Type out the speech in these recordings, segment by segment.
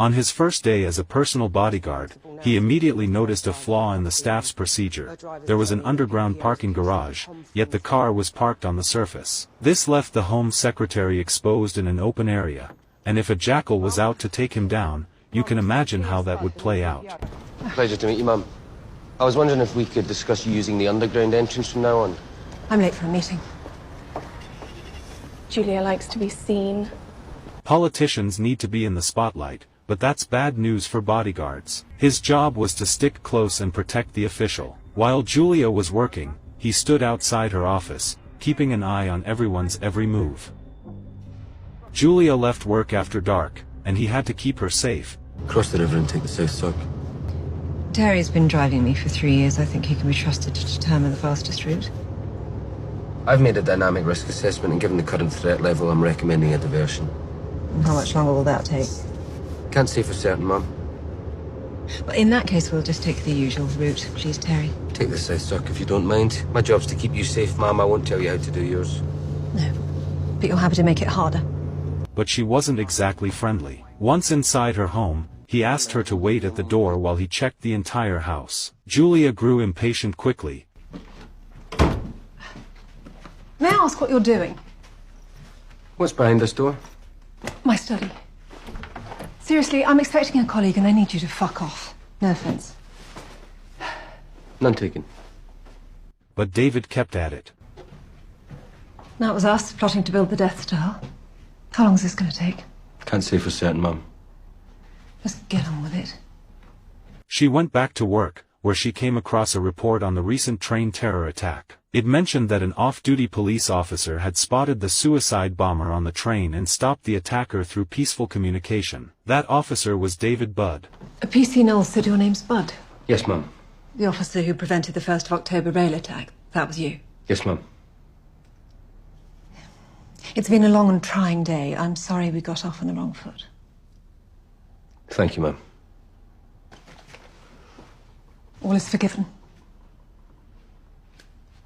On his first day as a personal bodyguard, he immediately noticed a flaw in the staff's procedure. There was an underground parking garage, yet the car was parked on the surface. This left the Home Secretary exposed in an open area, and if a jackal was out to take him down, you can imagine how that would play out. Pleasure to meet you, Mum. I was wondering if we could discuss using the underground entrance from now on. I'm late for a meeting. Julia likes to be seen. Politicians need to be in the spotlight, but that's bad news for bodyguards. His job was to stick close and protect the official. While Julia was working, he stood outside her office, keeping an eye on everyone's every move. Julia left work after dark, and he had to keep her safe. Cross the river and take the south suck. Terry's been driving me for 3 years. I think he can be trusted to determine the fastest route. I've made a dynamic risk assessment, and given the current threat level, I'm recommending a diversion. And how much longer will that take? Can't say for certain, Mum. Well, in that case, we'll just take the usual route. Please, Terry. Take the south suck if you don't mind. My job's to keep you safe, Mum. I won't tell you how to do yours. No, but you're happy to make it harder. But she wasn't exactly friendly. Once inside her home, he asked her to wait at the door while he checked the entire house. Julia grew impatient quickly. May I ask what you're doing? What's behind this door? My study. Seriously, I'm expecting a colleague and I need you to fuck off. No offense. None taken. But David kept at it. That was us, plotting to build the Death Star. How long is this going to take? Can't say for certain, Mum. Just get on with it. She went back to work, where she came across a report on the recent train terror attack. It mentioned that an off-duty police officer had spotted the suicide bomber on the train and stopped the attacker through peaceful communication. That officer was David Budd. A PC Knowles said your name's Budd. Yes, Mum. The officer who prevented the 1st of October rail attack. That was you. Yes, Mum. It's been a long and trying day. I'm sorry we got off on the wrong foot. Thank you, Mum. All is forgiven.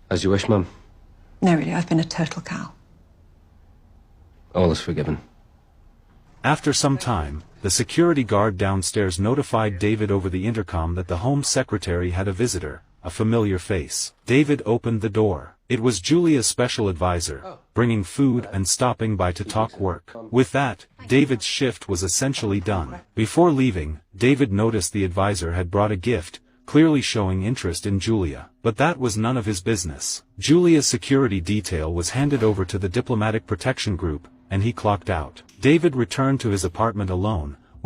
As you wish, Mum. No, really, I've been a total cow. All is forgiven. After some time, the security guard downstairs notified David over the intercom that the Home Secretary had a visitor, a familiar face. David opened the door. It was Julia's special advisor, bringing food and stopping by to talk work. With that, David's shift was essentially done. Before leaving, David noticed the advisor had brought a gift, clearly showing interest in Julia. But that was none of his business. Julia's security detail was handed over to the Diplomatic Protection Group, and he clocked out. David returned to his apartment alone,